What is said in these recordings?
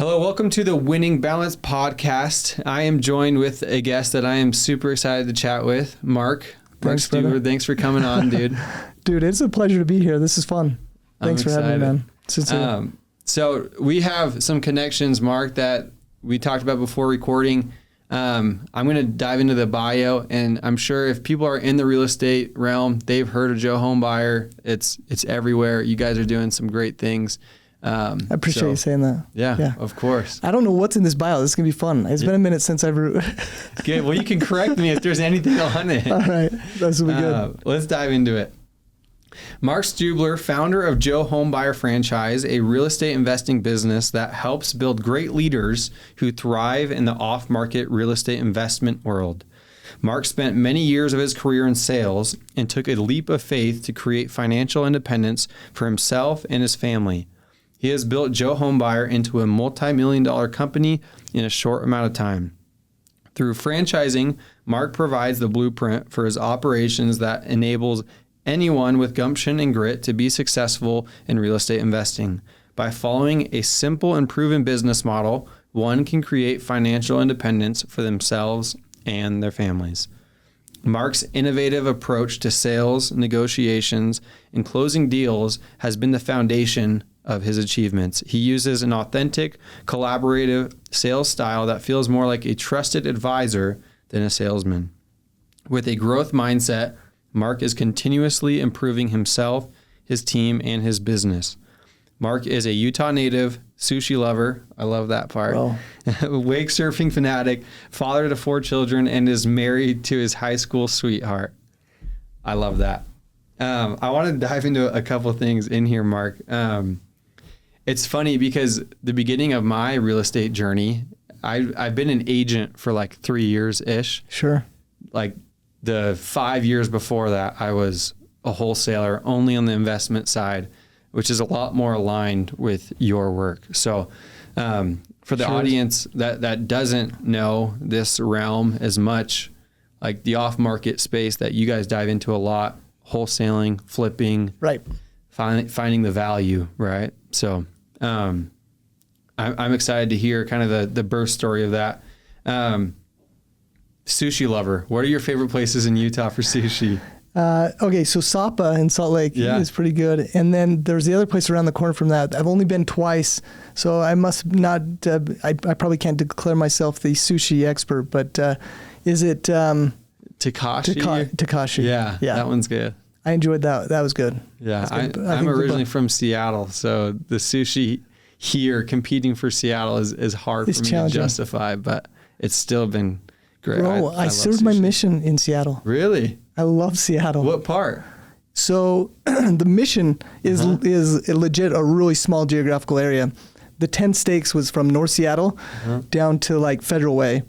Hello, welcome to the Winning Balance podcast. I am joined with a guest that I am super excited to chat with, Mark. Thanks, Stubler. Thanks for coming on, dude. Dude, it's a pleasure to be here. This is fun. Thanks for having me, man. So we have some connections, Mark, that we talked about before recording. I'm going to dive into the bio, and I'm sure if people are in the real estate realm, they've heard of Joe Homebuyer. It's everywhere. You guys are doing some great things. I appreciate you saying that. Yeah, of course. I don't know what's in this bio. This is going to be fun. It's been a minute since I've... Good. Well, you can correct me if there's anything on it. All right. This will be good. Let's dive into it. Mark Stubler, founder of Joe Homebuyer franchise, a real estate investing business that helps build great leaders who thrive in the off-market real estate investment world. Mark spent many years of his career in sales and took a leap of faith to create financial independence for himself and his family. He has built Joe Homebuyer into a multi-million-dollar company in a short amount of time. Through franchising, Mark provides the blueprint for his operations that enables anyone with gumption and grit to be successful in real estate investing. By following a simple and proven business model, one can create financial independence for themselves and their families. Mark's innovative approach to sales, negotiations, and closing deals has been the foundation of his achievements. He uses an authentic, collaborative sales style that feels more like a trusted advisor than a salesman. With a growth mindset, Mark is continuously improving himself, his team, and his business. Mark is a Utah native, sushi lover. I love that part. Oh. Wake surfing fanatic, father to 4 children, and is married to his high school sweetheart. I love that. I want to dive into a couple things in here, Mark. It's funny because the beginning of my real estate journey, I've been an agent for like 3 years-ish. Sure. Like the 5 years before that, I was a wholesaler only on the investment side, which is a lot more aligned with your work. So for the audience that doesn't know this realm as much, like the off-market space that you guys dive into a lot, wholesaling, flipping, right, finding the value, right? So I'm excited to hear kind of the birth story of that. Sushi lover, what are your favorite places in Utah for sushi? Okay, so Sapa in Salt Lake is pretty good. And then there's the other place around the corner from that. I've only been twice, so I must not, I probably can't declare myself the sushi expert, but is it... Takashi? Takashi. Yeah, that one's good. I enjoyed that. That was good. Yeah, I'm originally from Seattle, so the sushi here competing for Seattle is hard for me to justify, but it's still been great. Bro, I served my mission in Seattle. Really? I love Seattle. What part? So the mission is legit a really small geographical area. The 10 stakes was from North Seattle down to like Federal Way.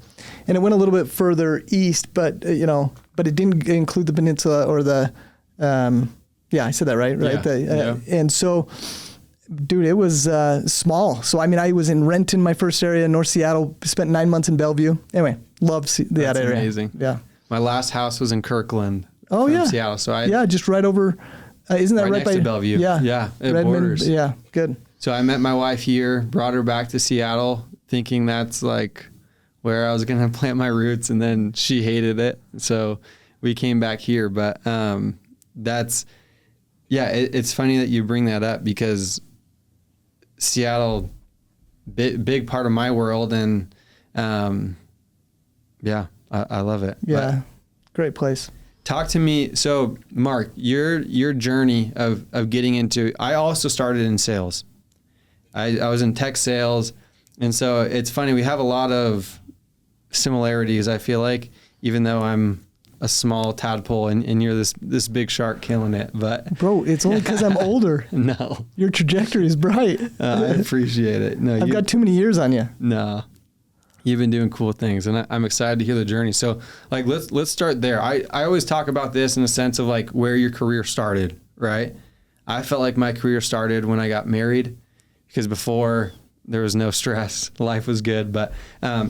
And it went a little bit further east, but but it didn't include the peninsula or the I said that right? Yeah. And so, dude, it was small. So, I mean, I was in Renton, my first area, North Seattle, spent 9 months in Bellevue. Anyway, loved that area. Amazing. Yeah. My last house was in Kirkland. Oh, from yeah. Seattle. So just right over, isn't that right next by to Bellevue? Yeah. It Redmond, borders. Yeah, good. So I met my wife here, brought her back to Seattle, thinking that's like where I was going to plant my roots, and then she hated it. So we came back here. But it's funny that you bring that up because Seattle, big part of my world, and I love it. Yeah, but great place. Talk to me. So Mark, your journey of getting into, I also started in sales. I was in tech sales. And so it's funny, we have a lot of similarities, I feel like, even though I'm a small tadpole and you're this big shark killing it. But bro, it's only because I'm older. No. Your trajectory is bright. I appreciate it. No, I've got too many years on you. No. You've been doing cool things, and I'm excited to hear the journey. So, like, let's start there. I always talk about this in the sense of, like, where your career started, right? I felt like my career started when I got married, because before there was no stress. Life was good. But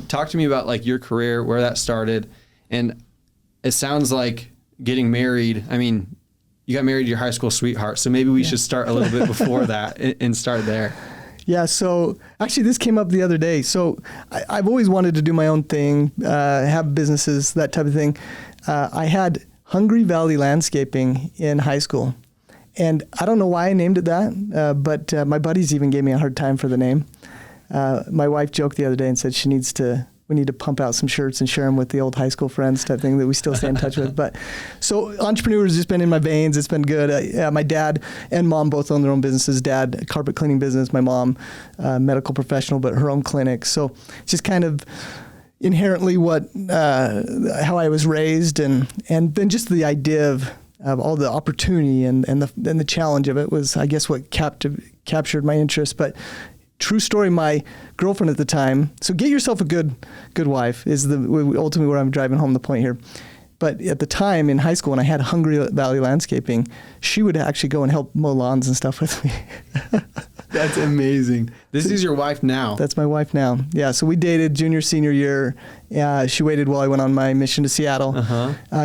talk to me about, like, your career, where that started. And it sounds like getting married, I mean, you got married to your high school sweetheart, so maybe we should start a little bit before that and start there. Yeah, so actually this came up the other day. So I've always wanted to do my own thing, have businesses, that type of thing. I had Hungry Valley Landscaping in high school. And I don't know why I named it that, but my buddies even gave me a hard time for the name. My wife joked the other day and said we need to pump out some shirts and share them with the old high school friends type thing that we still stay in touch with. But so entrepreneur has just been in my veins. It's been good. My dad and mom both own their own businesses. Dad, a carpet cleaning business. My mom, medical professional, but her own clinic. So it's just kind of inherently how I was raised, and then just the idea of all the opportunity and the challenge of it was, I guess, what captured my interest. But true story, my girlfriend at the time, so get yourself a good wife is ultimately where I'm driving home the point here. But at the time in high school when I had Hungry Valley Landscaping, she would actually go and help mow lawns and stuff with me. That's amazing. This is your wife now. That's my wife now. Yeah, so we dated junior, senior year. She waited while I went on my mission to Seattle.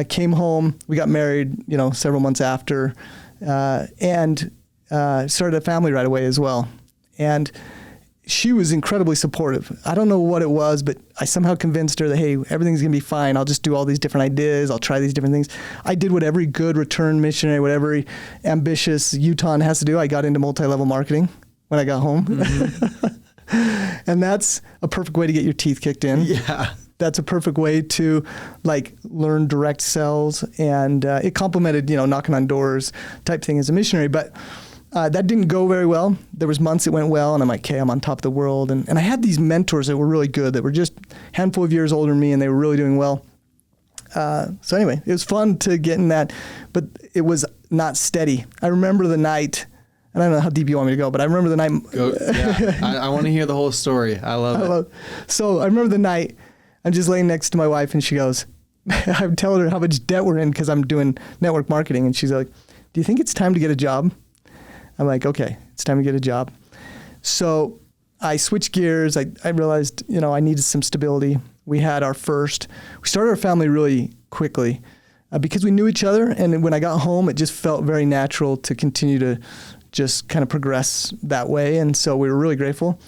Came home. We got married, several months after, and started a family right away as well. And she was incredibly supportive. I don't know what it was, but I somehow convinced her that, hey, everything's going to be fine. I'll just do all these different ideas. I'll try these different things. I did what every good return missionary, what every ambitious Utahn has to do. I got into multi-level marketing when I got home. Mm-hmm. And that's a perfect way to get your teeth kicked in. Yeah. That's a perfect way to learn direct sales. And it complemented, knocking on doors type thing as a missionary. But that didn't go very well. There was months it went well, and I'm like, okay, I'm on top of the world. And I had these mentors that were really good, that were just a handful of years older than me, and they were really doing well. So anyway, it was fun to get in that, but it was not steady. I remember the night, and I don't know how deep you want me to go, but I remember the night. I want to hear the whole story. I love it. So I remember the night, I'm just laying next to my wife, and she goes, I'm telling her how much debt we're in because I'm doing network marketing, and she's like, do you think it's time to get a job? I'm like, okay, it's time to get a job. So I switched gears. I realized, I needed some stability. We started our family really quickly because we knew each other. And when I got home, it just felt very natural to continue to just kind of progress that way. And so we were really grateful.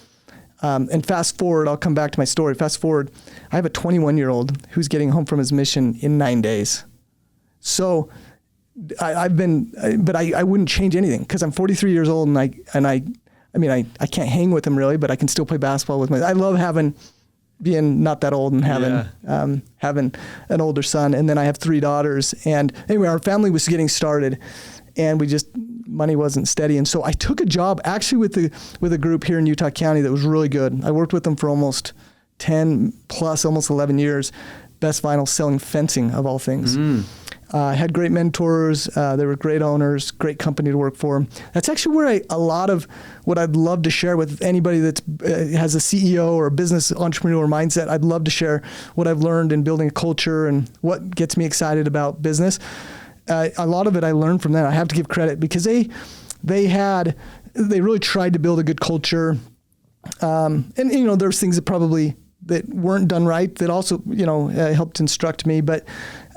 And fast forward, I'll come back to my story. Fast forward, I have a 21-year-old who's getting home from his mission in 9 days. So I wouldn't change anything because I'm 43 years old and I can't hang with him really, but I can still play basketball with I love being not that old and having an older son. And then I have 3 daughters. And anyway, our family was getting started and money wasn't steady. And so I took a job actually with a group here in Utah County that was really good. I worked with them for almost 10 plus, almost 11 years, Best Vinyl, selling fencing of all things. I had great mentors. They were great owners, great company to work for. That's actually where a lot of what I'd love to share with anybody that has a CEO or a business entrepreneur mindset. I'd love to share what I've learned in building a culture and what gets me excited about business. A lot of it I learned from them. I have to give credit because they really tried to build a good culture. And there's things that weren't done right that also helped instruct me, but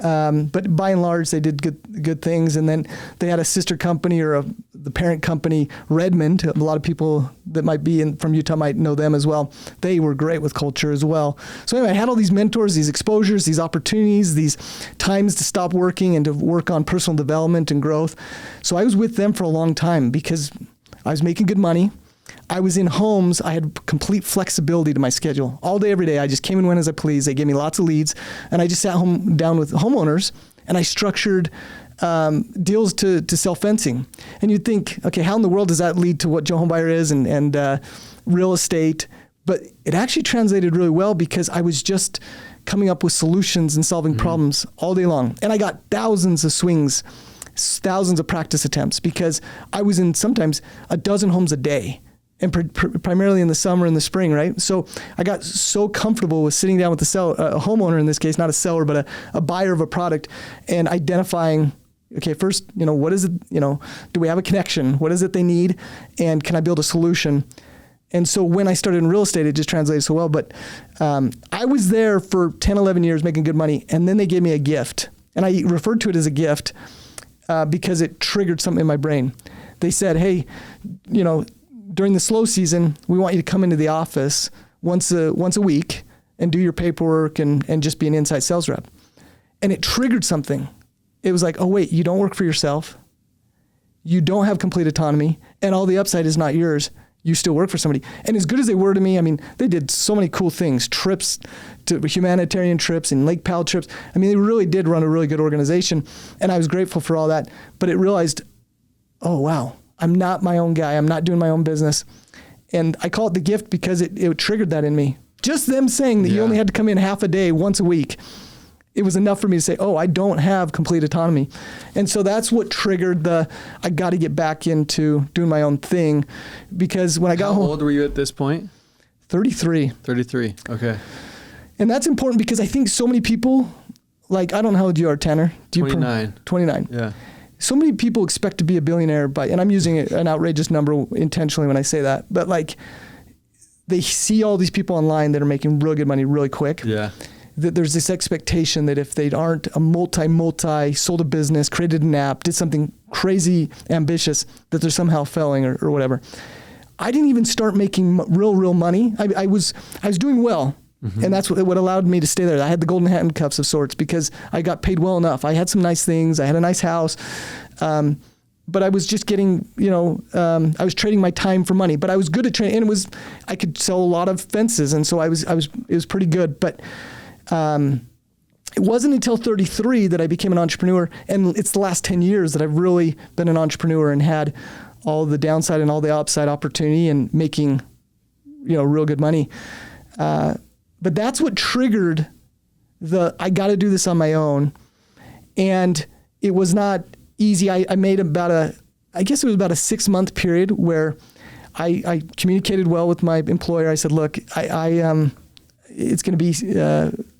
by and large they did good things. And then they had a sister company the parent company, Redmond. A lot of people that might be from Utah might know them as well. They were great with culture as well. So anyway, I had all these mentors, these exposures, these opportunities, these times to stop working and to work on personal development and growth. So I was with them for a long time because I was making good money. I was in homes. I had complete flexibility to my schedule. All day, every day, I just came and went as I pleased. They gave me lots of leads, and I just sat down with homeowners, and I structured deals to sell fencing. And you'd think, okay, how in the world does that lead to what Joe Homebuyer is and real estate? But it actually translated really well because I was just coming up with solutions and solving problems all day long. And I got thousands of swings, thousands of practice attempts because I was in sometimes a dozen homes a day. And primarily in the summer and the spring, right? So I got so comfortable with sitting down with a homeowner in this case, not a seller, but a buyer of a product, and identifying, okay, first, what is it, do we have a connection? What is it they need? And can I build a solution? And so when I started in real estate, it just translated so well. But I was there for 10, 11 years making good money, and then they gave me a gift. And I referred to it as a gift because it triggered something in my brain. They said, hey, during the slow season, we want you to come into the office once a week and do your paperwork and just be an inside sales rep. And it triggered something. It was like, oh wait, you don't work for yourself. You don't have complete autonomy, and all the upside is not yours. You still work for somebody. And as good as they were to me, I mean, they did so many cool things, trips to humanitarian trips and Lake Powell trips. I mean, they really did run a really good organization, and I was grateful for all that. But it realized, oh, wow, I'm not my own guy. I'm not doing my own business. And I call it the gift because it triggered that in me. Just them saying that you only had to come in half a day once a week, it was enough for me to say, oh, I don't have complete autonomy. And so that's what triggered I got to get back into doing my own thing, because when I got home. How old were you at this point? 33. 33. Okay. And that's important because I think so many people, like, I don't know how old you are, Tanner. 29. 29. Yeah. So many people expect to be a billionaire and I'm using an outrageous number intentionally when I say that, but like, they see all these people online that are making real good money really quick. Yeah. That there's this expectation that if they aren't a multi sold a business, created an app, did something crazy ambitious, that they're somehow failing or whatever. I didn't even start making real money. I was doing well. Mm-hmm. And that's what allowed me to stay there. I had the golden handcuffs of sorts because I got paid well enough. I had some nice things. I had a nice house. But I was just getting, I was trading my time for money, but I was good at trading, and I could sell a lot of fences. And so it was pretty good. But it wasn't until 33 that I became an entrepreneur, and it's the last 10 years that I've really been an entrepreneur and had all the downside and all the upside opportunity and making, real good money. But that's what triggered I got to do this on my own. And it was not easy. I made about a 6-month period where I communicated well with my employer. I said, look, it's going to be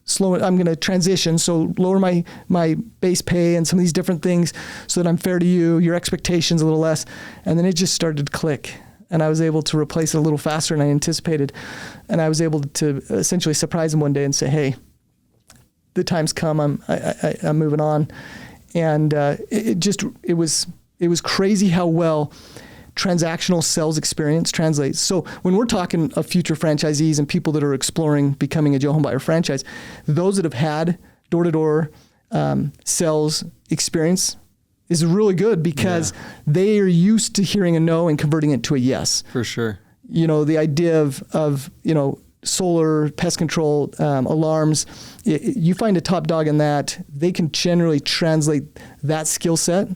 slow. I'm going to transition. So lower my base pay and some of these different things so that I'm fair to you, your expectations a little less. And then it just started to click. And I was able to replace it a little faster than I anticipated. And I was able to essentially surprise him one day and say, hey, the time's come. I'm moving on. And it was crazy how well transactional sales experience translates. So when we're talking of future franchisees and people that are exploring becoming a Joe Homebuyer franchise, those that have had door-to-door sales experience is really good because they are used to hearing a no and converting it to a yes. For sure. The idea of solar, pest control, alarms, you find a top dog in that, they can generally translate that skill set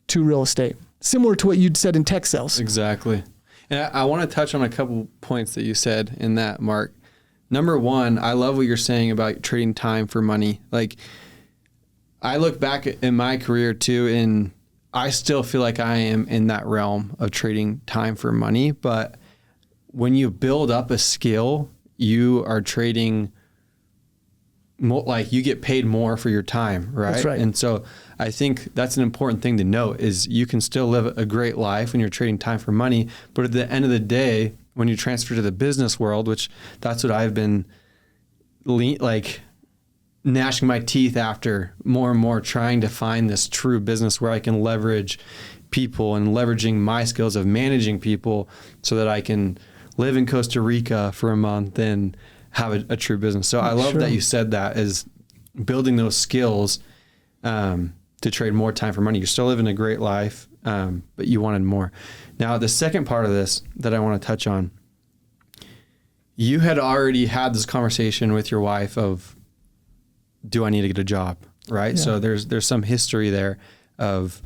to real estate. Similar to what you'd said in tech sales. Exactly. And I want to touch on a couple points that you said in that, Mark. Number one, I love what you're saying about trading time for money. Like, I look back in my career too, and I still feel like I am in that realm of trading time for money. But when you build up a skill, you are trading like you get paid more for your time, right? That's right. And so I think that's an important thing to note is you can still live a great life when you're trading time for money, but at the end of the day, when you transfer to the business world, which that's what I've been gnashing my teeth after more and more, trying to find this true business where I can leverage people and leveraging my skills of managing people so that I can live in Costa Rica for a month and have a true business. So I love that you said that is building those skills to trade more time for money. You're still living a great life, but you wanted more. Now, the second part of this that I want to touch on, you had already had this conversation with your wife of, do I need to get a job, right? Yeah. So there's some history there of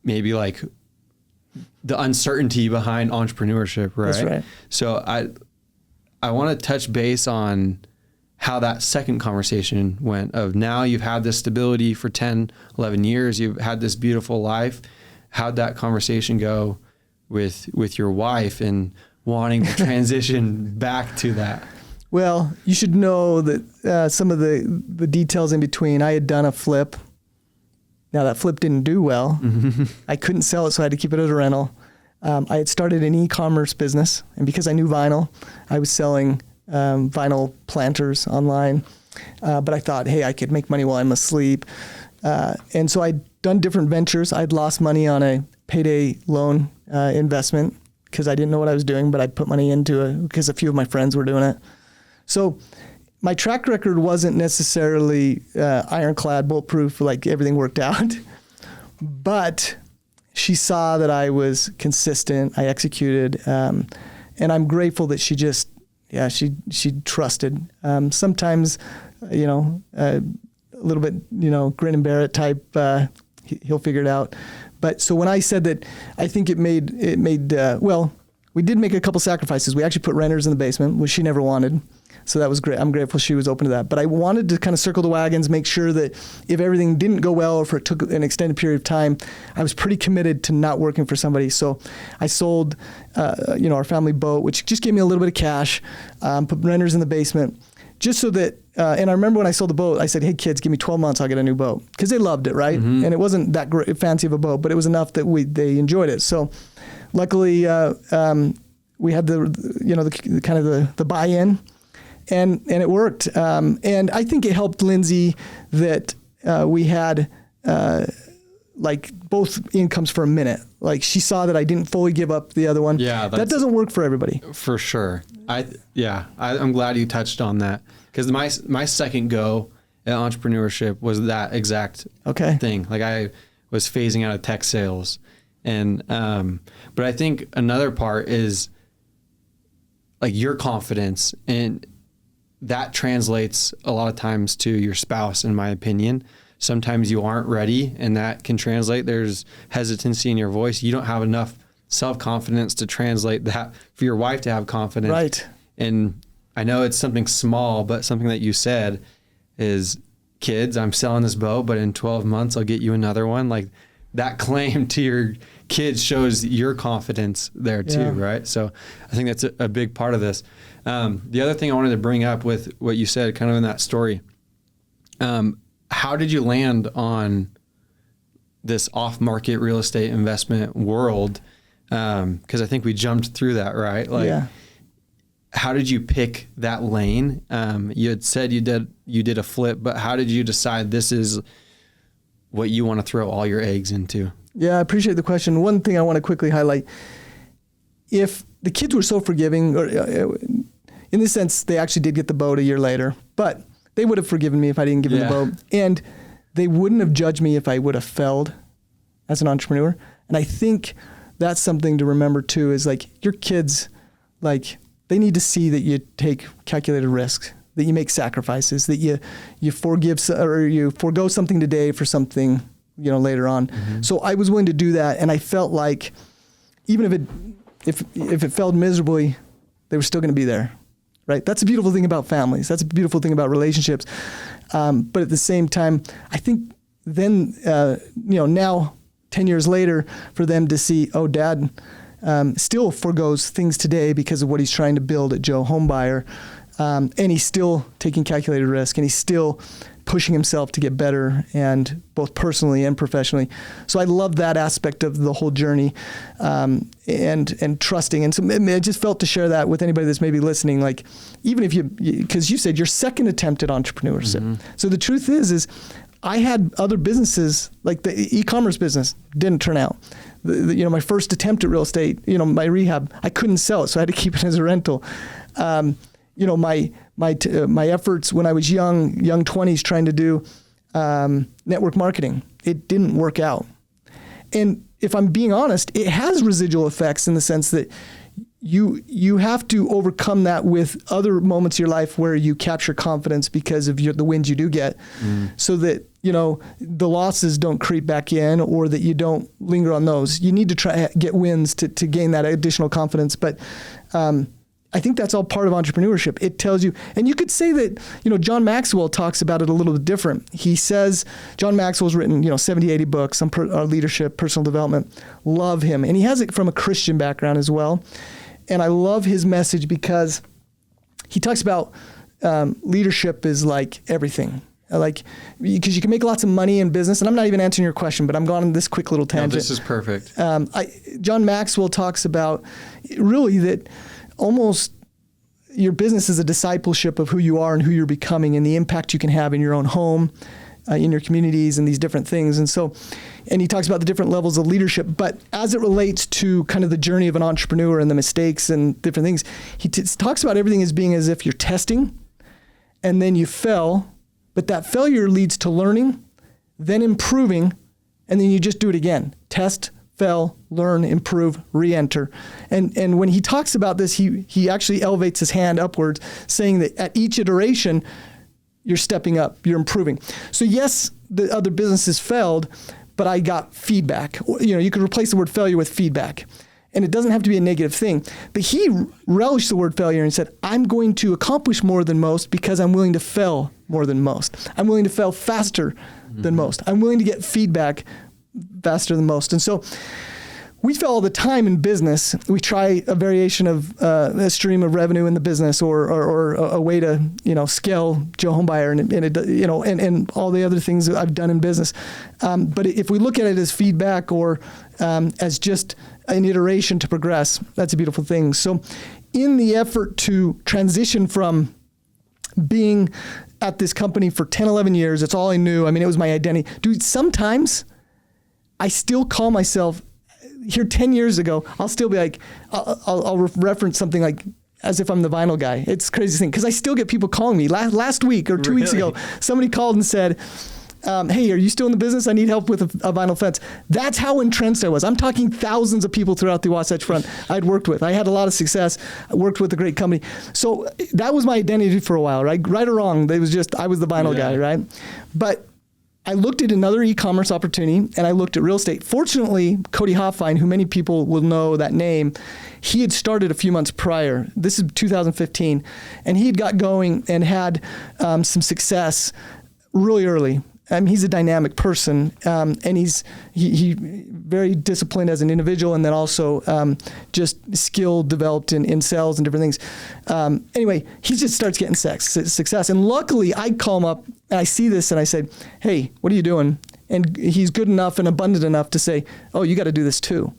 maybe like the uncertainty behind entrepreneurship, right? That's right. So I want to touch base on how that second conversation went of now you've had this stability for 10, 11 years. You've had this beautiful life. How'd that conversation go with your wife and wanting to transition back to that? Well, you should know that some of the details in between. I had done a flip. Now that flip didn't do well. Mm-hmm. I couldn't sell it, so I had to keep it as a rental. I had started an e-commerce business, and because I knew vinyl, I was selling vinyl planters online. But I thought, hey, I could make money while I'm asleep. And so I'd done different ventures. I'd lost money on a payday loan investment because I didn't know what I was doing, but I put money into it because a few of my friends were doing it. So my track record wasn't necessarily ironclad, bulletproof, like everything worked out. But she saw that I was consistent. I executed, and I'm grateful that she just, she trusted. Sometimes, a little bit, grin and bear it type. He'll figure it out. But so when I said that, I think it made we did make a couple sacrifices. We actually put renters in the basement, which she never wanted. So that was great. I'm grateful she was open to that. But I wanted to kind of circle the wagons, make sure that if everything didn't go well or if it took an extended period of time, I was pretty committed to not working for somebody. So I sold, our family boat, which just gave me a little bit of cash, put renters in the basement, just so that, and I remember when I sold the boat, I said, hey kids, give me 12 months, I'll get a new boat. Because they loved it, right? Mm-hmm. And it wasn't that great, fancy of a boat, but it was enough that they enjoyed it. So luckily, we had the buy-in. And it worked. And I think it helped Lindsay that we had both incomes for a minute. Like she saw that I didn't fully give up the other one. Yeah, that doesn't work for everybody. For sure. I'm glad you touched on that because my second go at entrepreneurship was that exact thing. Like I was phasing out of tech sales, and but I think another part is like your confidence and. That translates a lot of times to your spouse, in my opinion. Sometimes you aren't ready, and that can translate. There's hesitancy in your voice. You don't have enough self-confidence to translate that for your wife to have confidence. Right. And I know it's something small, but something that you said is, kids, I'm selling this boat, but in 12 months, I'll get you another one. Like that claim to your kids shows your confidence there too, right? So I think that's a big part of this. The other thing I wanted to bring up with what you said kind of in that story, how did you land on this off-market real estate investment world? Because I think we jumped through that, right? How did you pick that lane? You had said you did a flip, but how did you decide this is what you want to throw all your eggs into? Yeah, I appreciate the question. One thing I want to quickly highlight, if the kids were so forgiving, or in this sense, they actually did get the boat a year later, but they would have forgiven me if I didn't give them the boat. And they wouldn't have judged me if I would have failed as an entrepreneur. And I think that's something to remember too, is like your kids, like they need to see that you take calculated risks, that you make sacrifices, that you forgive or you forego something today for something, later on. Mm-hmm. So I was willing to do that. And I felt like even if it failed miserably, they were still going to be there. Right? That's a beautiful thing about families. That's a beautiful thing about relationships. But at the same time, I think then, now 10 years later, for them to see, oh, Dad still forgoes things today because of what he's trying to build at Joe Homebuyer. And he's still taking calculated risk, and he's still pushing himself to get better, and both personally and professionally. So I love that aspect of the whole journey, and trusting. And so I just felt to share that with anybody that's maybe listening. Like, even if because you said your second attempt at entrepreneurship. Mm-hmm. So the truth is I had other businesses, like the e-commerce business didn't turn out. My first attempt at real estate, my rehab, I couldn't sell it, so I had to keep it as a rental. My efforts when I was young 20s, trying to do network marketing, it didn't work out. And if I'm being honest, it has residual effects in the sense that you have to overcome that with other moments of your life where you capture confidence because of the wins you do get, so that the losses don't creep back in, or that you don't linger on those. You need to try get wins to gain that additional confidence. But I think that's all part of entrepreneurship. It tells you, and you could say that, John Maxwell talks about it a little bit different. He says, John Maxwell's written, 70, 80 books on leadership, personal development. Love him. And he has it from a Christian background as well. And I love his message because he talks about leadership is like everything. Like, because you can make lots of money in business, and I'm not even answering your question, but I'm going on this quick little tangent. No, this is perfect. John Maxwell talks about really that almost your business is a discipleship of who you are and who you're becoming, and the impact you can have in your own home, in your communities and these different things. And he talks about the different levels of leadership. But as it relates to kind of the journey of an entrepreneur and the mistakes and different things, he talks about everything as being as if you're testing and then you fell, but that failure leads to learning, then improving, and then you just do it again. Test, fail, learn, improve, re-enter. And when he talks about this, he actually elevates his hand upwards, saying that at each iteration, you're stepping up, you're improving. So yes, the other businesses failed, but I got feedback. You could replace the word failure with feedback. And it doesn't have to be a negative thing. But he relished the word failure and said, I'm going to accomplish more than most because I'm willing to fail more than most. I'm willing to fail faster than most. I'm willing to get feedback faster than most. And so we fail all the time in business. We try a variation of a stream of revenue in the business or a way to, scale Joe Homebuyer and all the other things that I've done in business. But if we look at it as feedback or as just an iteration to progress, that's a beautiful thing. So in the effort to transition from being at this company for 10, 11 years, it's all I knew. I mean, it was my identity. Dude, sometimes I still call myself, here 10 years ago, I'll still be like, I'll reference something like as if I'm the vinyl guy. It's a crazy thing because I still get people calling me. Last week or 2 weeks ago, somebody called and said, hey, are you still in the business? I need help with a vinyl fence. That's how entrenched I was. I'm talking thousands of people throughout the Wasatch Front I'd worked with. I had a lot of success. I worked with a great company. So that was my identity for a while, right? Right or wrong, it was just, I was the vinyl guy, right? But I looked at another e-commerce opportunity and I looked at real estate. Fortunately, Cody Hoffine, who many people will know that name, he had started a few months prior. This is 2015. And he had got going and had some success really early. He's a dynamic person, and he's very disciplined as an individual, and then also just skill developed in sales and different things. Anyway, he just starts getting success. And luckily, I call him up, and I see this, and I said, hey, what are you doing? And he's good enough and abundant enough to say, oh, you got to do this too.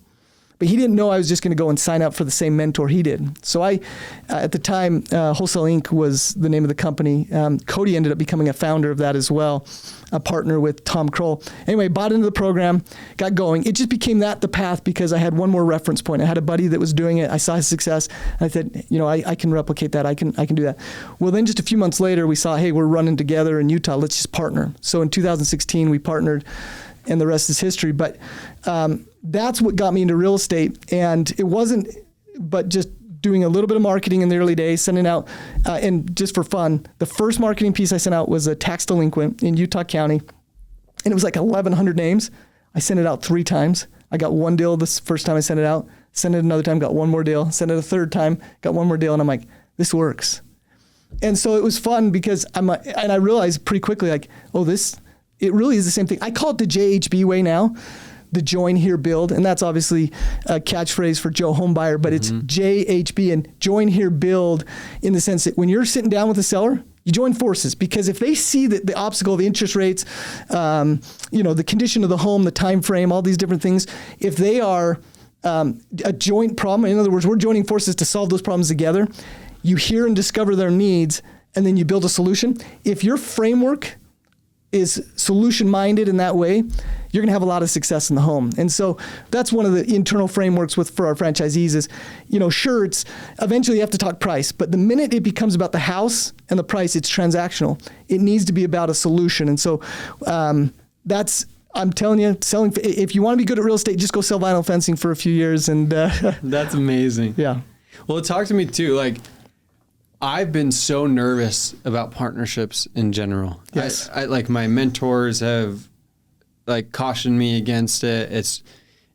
But he didn't know I was just going to go and sign up for the same mentor he did. So at the time, Wholesale Inc. was the name of the company. Cody ended up becoming a founder of that as well, a partner with Tom Kroll. Anyway, bought into the program, got going. It just became the path because I had one more reference point. I had a buddy that was doing it. I saw his success. I said, I can replicate that. I can do that. Well, then just a few months later, we saw, hey, we're running together in Utah. Let's just partner. So in 2016, we partnered, and the rest is history. But that's what got me into real estate. And it wasn't but just doing a little bit of marketing in the early days, sending out, and just for fun, the first marketing piece I sent out was a tax delinquent in Utah County. And it was like 1,100 names. I sent it out 3 times. I got one deal this first time I sent it out, sent it another time, got one more deal, sent it a third time, got one more deal. And I'm like, this works. And so it was fun because and I realized pretty quickly, like, it really is the same thing. I call it the JHB way now, the join, here, build. And that's obviously a catchphrase for Joe Homebuyer, but it's JHB and join, here, build, in the sense that when you're sitting down with a seller, you join forces, because if they see that the obstacle, the interest rates, the condition of the home, the time frame, all these different things, if they are a joint problem, in other words, we're joining forces to solve those problems together, you hear and discover their needs, and then you build a solution. If your framework is solution-minded in that way, you're going to have a lot of success in the home. And so that's one of the internal frameworks for our franchisees is, sure, it's eventually you have to talk price, but the minute it becomes about the house and the price, it's transactional. It needs to be about a solution. And so I'm telling you, if you want to be good at real estate, just go sell vinyl fencing for a few years. And that's amazing. Yeah. Well, talk to me too. Like, I've been so nervous about partnerships in general. Yes. I like my mentors have cautioned me against it.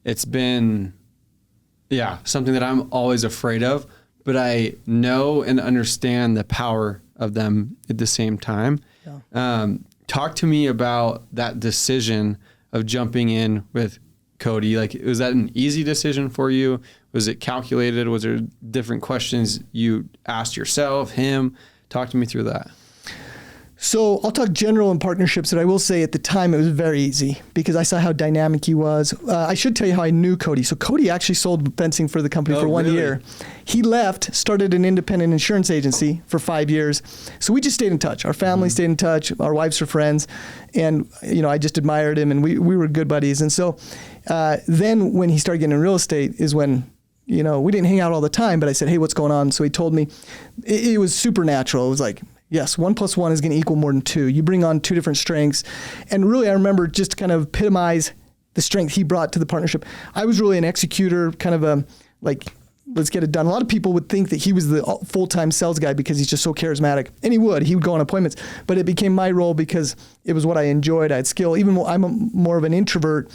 It's been, something that I'm always afraid of, but I know and understand the power of them at the same time. Yeah. Talk to me about that decision of jumping in with Cody. Like, was that an easy decision for you? Was it calculated? Was there different questions you asked yourself, him? Talk to me through that. So I'll talk general in partnerships, but I will say at the time it was very easy because I saw how dynamic he was. I should tell you how I knew Cody. So Cody actually sold fencing for the company for 1 year. He left, started an independent insurance agency for 5 years. So we just stayed in touch. Our family stayed in touch. Our wives were friends. And, I just admired him and we were good buddies. And so then when he started getting in real estate is when, we didn't hang out all the time, but I said, hey, what's going on? So he told me it was supernatural. It was like, yes, 1 + 1 is going to equal more than 2. You bring on 2 different strengths. And really, I remember just to kind of epitomize the strength he brought to the partnership. I was really an executor, kind of a, let's get it done. A lot of people would think that he was the full-time sales guy because he's just so charismatic. And he would go on appointments. But it became my role because it was what I enjoyed. I had skill. Even though I'm more of an introvert,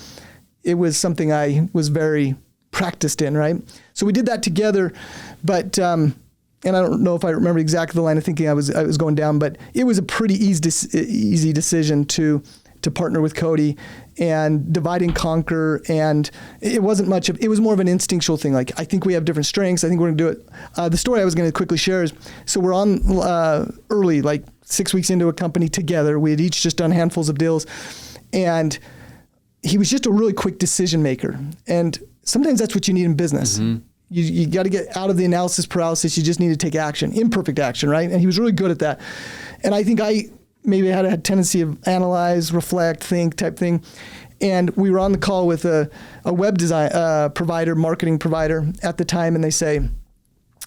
it was something I was very practiced in, right? So we did that together. But... and I don't know if I remember exactly the line of thinking I was going down, but it was a pretty easy decision to partner with Cody and divide and conquer. And it wasn't much of, it was more of an instinctual thing. Like, I think we have different strengths. I think we're going to do it. The story I was going to quickly share is, so we're on early, like 6 weeks into a company together. We had each just done handfuls of deals, and he was just a really quick decision maker. And sometimes that's what you need in business. Mm-hmm. You got to get out of the analysis paralysis. You just need to take action, imperfect action, right? And he was really good at that. And I think I maybe had a tendency of analyze, reflect, think type thing. And we were on the call with a web design provider, marketing provider at the time, and they say,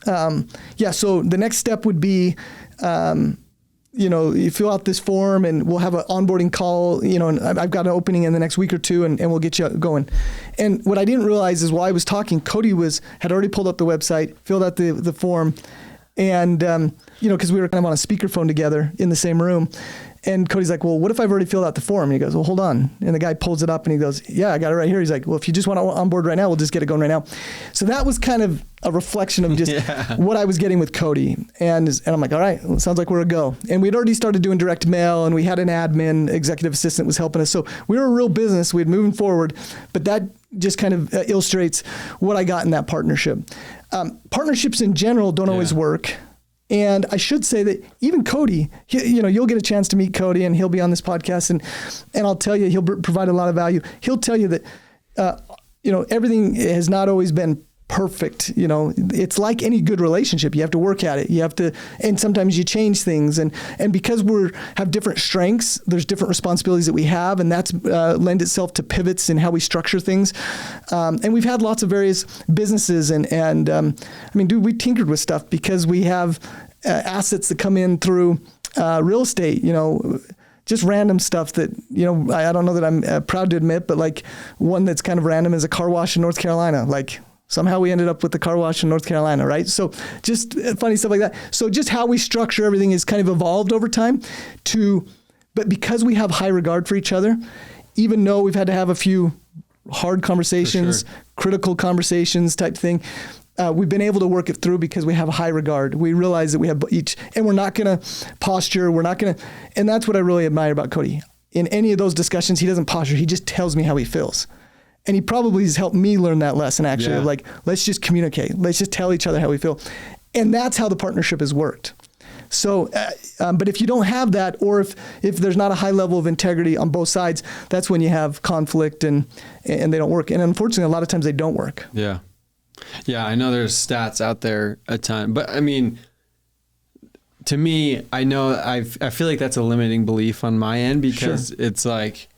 so the next step would be, you fill out this form and we'll have an onboarding call, and I've got an opening in the next week or two and we'll get you going. And what I didn't realize is while I was talking, Cody had already pulled up the website, filled out the form, and, because we were kind of on a speakerphone together in the same room. And Cody's like, well, what if I've already filled out the form? And he goes, well, hold on. And the guy pulls it up and he goes, yeah, I got it right here. He's like, well, if you just want to onboard right now, we'll just get it going right now. So that was kind of a reflection of just what I was getting with Cody. And I'm like, all right, well, it sounds like we're a go. And we'd already started doing direct mail, and we had an admin, executive assistant was helping us. So we were a real business. We had moving forward, but that just kind of illustrates what I got in that partnership. Partnerships in general don't always work. And I should say that even Cody, you'll get a chance to meet Cody, and he'll be on this podcast, and I'll tell you, he'll provide a lot of value. He'll tell you that, everything has not always been perfect. It's like any good relationship. You have to work at it. You have to, and sometimes you change things. And because have different strengths, there's different responsibilities that we have, and that's lend itself to pivots in how we structure things. And we've had lots of various businesses, and we tinkered with stuff because we have assets that come in through real estate, just random stuff that, I don't know that I'm proud to admit, but like one that's kind of random is a car wash in North Carolina. Like, somehow we ended up with the car wash in North Carolina, right? So just funny stuff like that. So just how we structure everything is kind of evolved over time but because we have high regard for each other, even though we've had to have a few hard conversations, critical conversations type thing, we've been able to work it through because we have a high regard. We realize that we have each, and we're not going to posture. And that's what I really admire about Cody. In any of those discussions, he doesn't posture. He just tells me how he feels. And he probably has helped me learn that lesson, actually, of like, let's just communicate. Let's just tell each other how we feel. And that's how the partnership has worked. So, but if you don't have that, or if there's not a high level of integrity on both sides, that's when you have conflict and they don't work. And unfortunately, a lot of times they don't work. Yeah. Yeah, I know there's stats out there a ton. But, to me, I feel like that's a limiting belief on my end because it's like,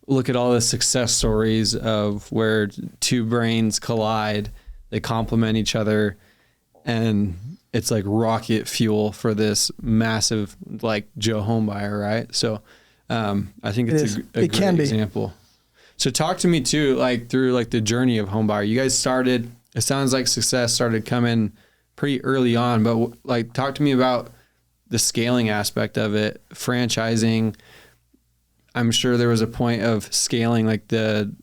look at all the success stories of where two brains collide, they complement each other, and it's like rocket fuel for this massive, like Joe Homebuyer, right? So I think it's a great example. So talk to me too, like through like the journey of Homebuyer. You guys started, it sounds like success started coming pretty early on, but like talk to me about the scaling aspect of it, franchising. I'm sure there was a point of scaling like the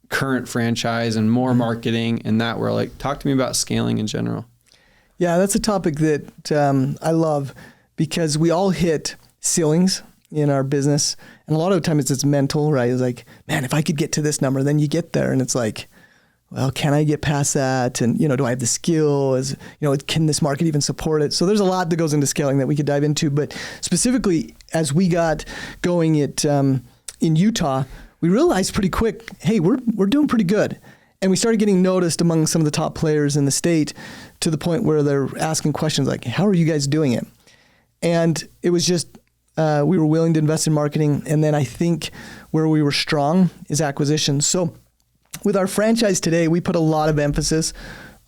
current franchise and more marketing and that where like, talk to me about scaling in general. Yeah, that's a topic that I love because we all hit ceilings in our business. And a lot of the time it's mental, right? It's like, man, if I could get to this number, then you get there. And it's like, well, can I get past that? And, do I have the skill? Can this market even support it? So there's a lot that goes into scaling that we could dive into. But specifically, as we got going in Utah, we realized pretty quick, hey, we're doing pretty good. And we started getting noticed among some of the top players in the state to the point where they're asking questions like, how are you guys doing it? And it was just, we were willing to invest in marketing. And then I think where we were strong is acquisition. So with our franchise today, we put a lot of emphasis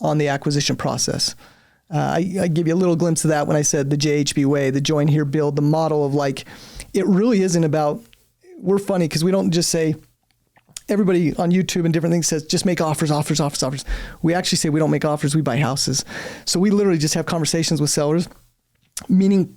on the acquisition process. I gave you a little glimpse of that when I said the JHB way, the join here, build, the model of like, it really isn't about, we're funny because we don't just say, everybody on YouTube and different things says, just make offers. We actually say we don't make offers, we buy houses. So we literally just have conversations with sellers,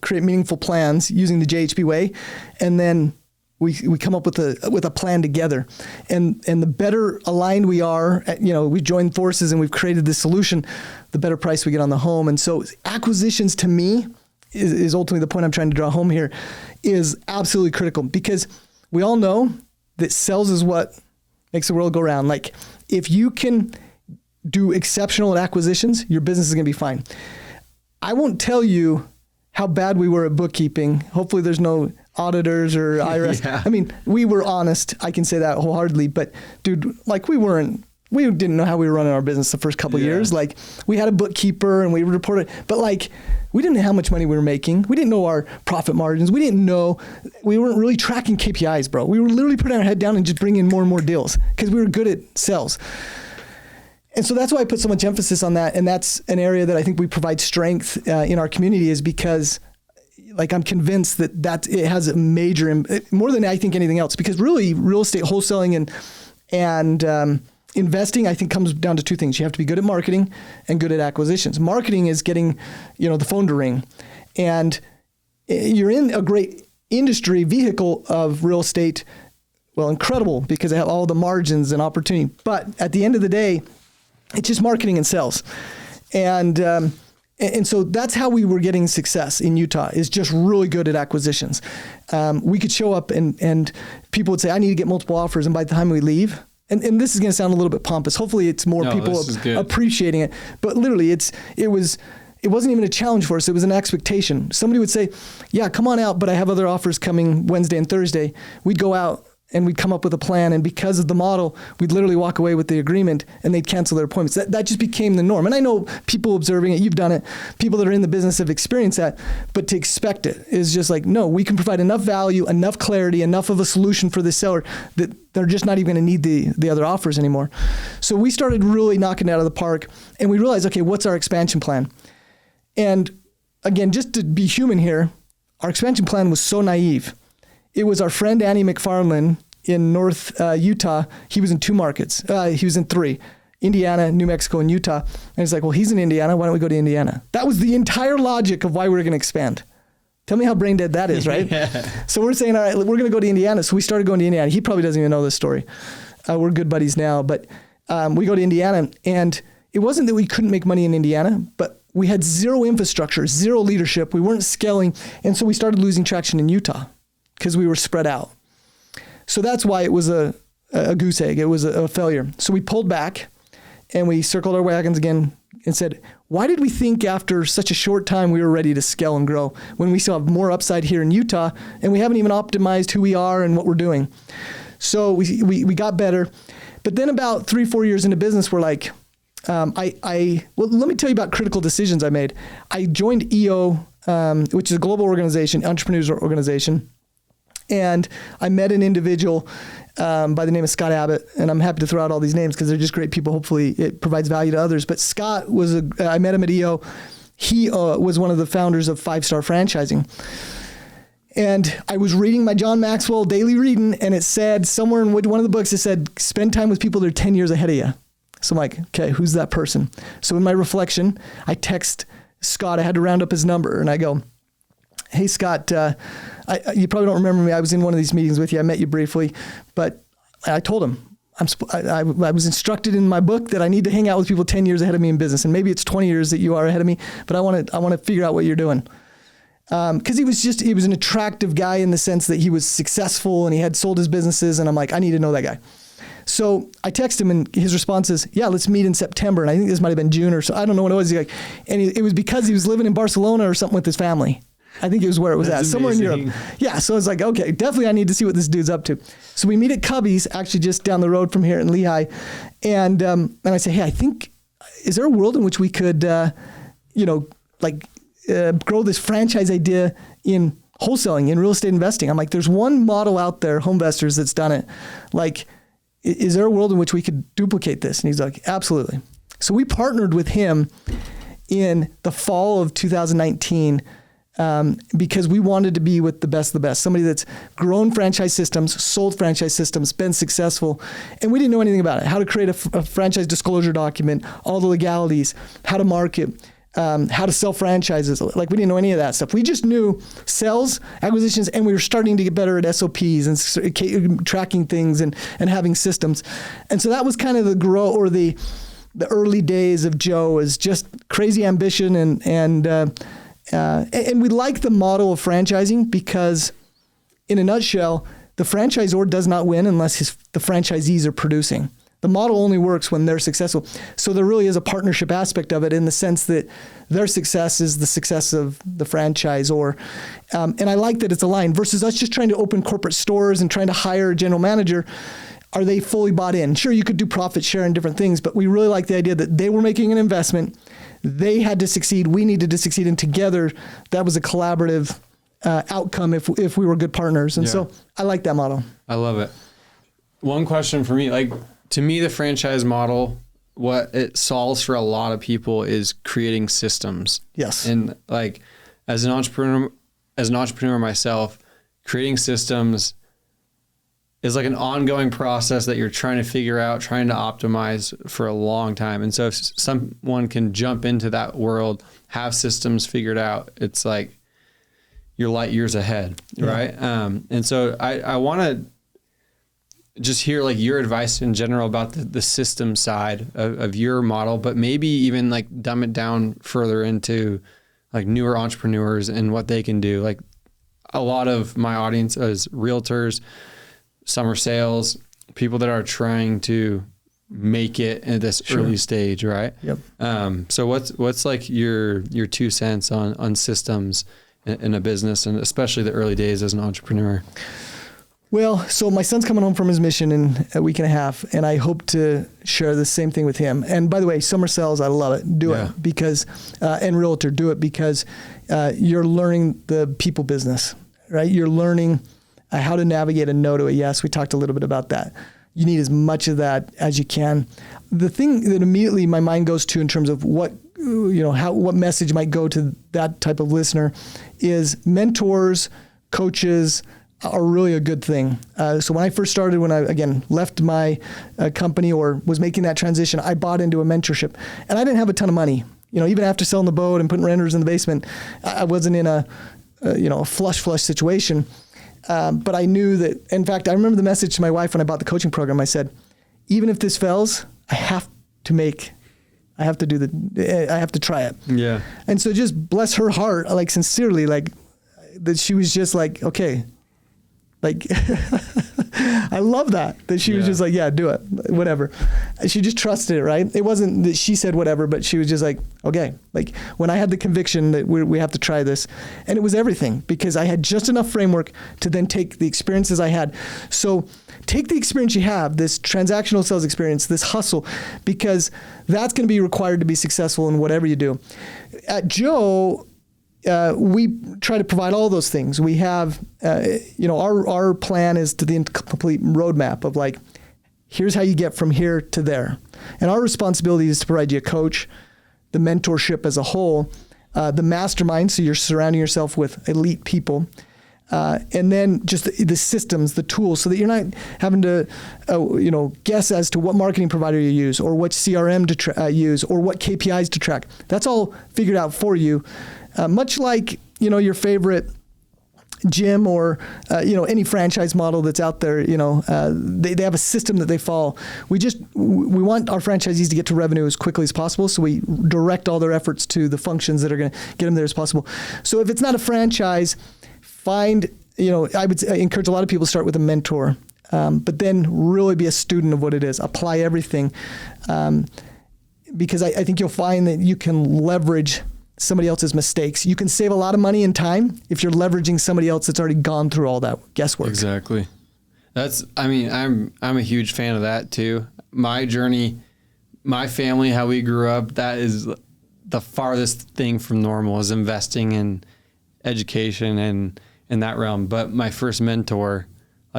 create meaningful plans using the JHB way, and then we come up with a plan together. And the better aligned we are, we join forces and we've created this solution, the better price we get on the home. And so acquisitions to me is ultimately the point I'm trying to draw home here, is absolutely critical, because we all know that sales is what makes the world go round. Like, if you can do exceptional at acquisitions, your business is going to be fine. I won't tell you how bad we were at bookkeeping. Hopefully there's no auditors or IRS. Yeah. I mean, we were honest. I can say that wholeheartedly. But dude, like we didn't know how we were running our business the first couple of years. Like, we had a bookkeeper and we reported, but like, we didn't know how much money we were making. We didn't know our profit margins. We weren't really tracking KPIs, bro. We were literally putting our head down and just bringing in more and more deals because we were good at sales. And so that's why I put so much emphasis on that. And that's an area that I think we provide strength in our community, is because like, I'm convinced that it has a major, more than I think anything else, because really real estate wholesaling and investing, I think, comes down to two things. You have to be good at marketing and good at acquisitions. Marketing is getting, the phone to ring, and you're in a great industry vehicle of real estate. Well, incredible, because they have all the margins and opportunity. But at the end of the day, it's just marketing and sales. And so that's how we were getting success in Utah, is just really good at acquisitions. We could show up and people would say, I need to get multiple offers. And by the time we leave, and this is going to sound a little bit pompous, hopefully it's more people appreciating it. But literally it wasn't even a challenge for us. It was an expectation. Somebody would say, yeah, come on out, but I have other offers coming Wednesday and Thursday. We'd go out and we'd come up with a plan. And because of the model, we'd literally walk away with the agreement and they'd cancel their appointments. That just became the norm. And I know people observing it, you've done it, people that are in the business have experienced that, but to expect it is just like, no, we can provide enough value, enough clarity, enough of a solution for the seller that they're just not even going to need the other offers anymore. So we started really knocking it out of the park, and we realized, okay, what's our expansion plan? And again, just to be human here, our expansion plan was so naive. It was our friend Annie McFarland in North Utah. He was in 2 markets. He was in 3, Indiana, New Mexico, and Utah. And it's like, well, he's in Indiana. Why don't we go to Indiana? That was the entire logic of why we were going to expand. Tell me how brain dead that is, right? Yeah. So we're saying, all right, we're going to go to Indiana. So we started going to Indiana. He probably doesn't even know this story. We're good buddies now. But we go to Indiana, and it wasn't that we couldn't make money in Indiana, but we had 0 infrastructure, 0 leadership. We weren't scaling. And so we started losing traction in Utah because we were spread out. So that's why it was a goose egg. It was a failure. So we pulled back and we circled our wagons again and said, why did we think after such a short time we were ready to scale and grow when we still have more upside here in Utah and we haven't even optimized who we are and what we're doing? So we got better. But then about 3-4 years into business, we're like, well, let me tell you about critical decisions I made. I joined EO, which is a global organization, entrepreneurs organization. And I met an individual by the name of Scott Abbott, and I'm happy to throw out all these names because they're just great people. Hopefully it provides value to others. But Scott I met him at EO. He was one of the founders of 5-Star Franchising. And I was reading my John Maxwell daily reading, and it said somewhere in one of the books, it said, spend time with people that are 10 years ahead of you. So I'm like, okay, who's that person? So in my reflection, I text Scott. I had to round up his number, and I go, hey, Scott, you probably don't remember me. I was in one of these meetings with you. I met you briefly, but I told him, I was instructed in my book that I need to hang out with people 10 years ahead of me in business. And maybe it's 20 years that you are ahead of me, but I want to figure out what you're doing. Cause he was an attractive guy in the sense that he was successful and he had sold his businesses. And I'm like, I need to know that guy. So I text him, and his response is, yeah, let's meet in September. And I think this might have been June or so. I don't know what it was. And it was because he was living in Barcelona or something with his family. I think it was where it was That's at, somewhere in amazing. Europe. Yeah, so I was like, okay, definitely I need to see what this dude's up to. So we meet at Cubby's, actually just down the road from here in Lehigh. And I say, hey, I think, is there a world in which we could, grow this franchise idea in wholesaling, in real estate investing? I'm like, there's one model out there, Homevestors, that's done it. Like, is there a world in which we could duplicate this? And he's like, absolutely. So we partnered with him in the fall of 2019 because we wanted to be with the best of the best, somebody that's grown franchise systems, sold franchise systems, been successful, and we didn't know anything about it, how to create a franchise disclosure document, all the legalities, how to market, how to sell franchises. Like, we didn't know any of that stuff. We just knew sales, acquisitions, and we were starting to get better at SOPs and tracking things and having systems. And so that was kind of the grow, or the early days of Joe, is just crazy ambition and we like the model of franchising because, in a nutshell, the franchisor does not win unless the franchisees are producing. The model only works when they're successful. So there really is a partnership aspect of it, in the sense that their success is the success of the franchisor. And I like that it's aligned versus us just trying to open corporate stores and trying to hire a general manager. Are they fully bought in? Sure, you could do profit share and different things, but we really like the idea that they were making an investment. They had to succeed. We needed to succeed. And together, that was a collaborative outcome if we were good partners. And so I like that model. I love it. One question for me, like, to me, the franchise model, what it solves for a lot of people is creating systems. Yes. And like, as an entrepreneur myself, creating systems is like an ongoing process that you're trying to figure out, trying to optimize for a long time. And so if someone can jump into that world, have systems figured out, it's like you're light years ahead, right? And so I want to just hear like your advice in general about the system side of your model, but maybe even like dumb it down further into like newer entrepreneurs and what they can do. Like, a lot of my audience is realtors, summer sales, people that are trying to make it in this early stage, right? Yep. So what's like your 2 cents on systems in a business, and especially the early days as an entrepreneur? Well, so my son's coming home from his mission in a week and a half, and I hope to share the same thing with him. And by the way, summer sales, I love it. Do it because, and realtor, do it because you're learning the people business, right? You're learning how to navigate a no to a yes. We talked a little bit about that. You need as much of that as you can. The thing that immediately my mind goes to in terms of what message might go to that type of listener is mentors, coaches are really a good thing. So when I first started, when I, again, left my company or was making that transition, I bought into a mentorship, and I didn't have a ton of money. Even after selling the boat and putting renters in the basement, I wasn't in a flush situation. But I knew that, in fact, I remember the message to my wife when I bought the coaching program. I said, even if this fails, I have to try it. Yeah. And so just bless her heart, like sincerely, like that she was just like, okay, like, I love that she was just like, yeah, do it, whatever. She just trusted it, right? It wasn't that she said whatever, but she was just like, okay. Like, when I had the conviction that we have to try this, and it was everything, because I had just enough framework to then take the experiences I had. So take the experience you have, this transactional sales experience, this hustle, because that's going to be required to be successful in whatever you do. At Joe, we try to provide all those things. We have, our plan is to the complete roadmap of like, here's how you get from here to there. And our responsibility is to provide you a coach, the mentorship as a whole, the mastermind, so you're surrounding yourself with elite people, and then just the systems, the tools, so that you're not having to, guess as to what marketing provider you use or what CRM to use or what KPIs to track. That's all figured out for you. Much like, your favorite gym or, any franchise model that's out there, they have a system that they follow. We want our franchisees to get to revenue as quickly as possible. So we direct all their efforts to the functions that are going to get them there as possible. So if it's not a franchise, I would encourage a lot of people to start with a mentor. but then really be a student of what it is. Apply everything. Because I think you'll find that you can leverage somebody else's mistakes. You can save a lot of money and time if you're leveraging somebody else that's already gone through all that guesswork. Exactly. I'm a huge fan of that too. My journey, my family, how we grew up, that is the farthest thing from normal, is investing in education and in that realm. But my first mentor,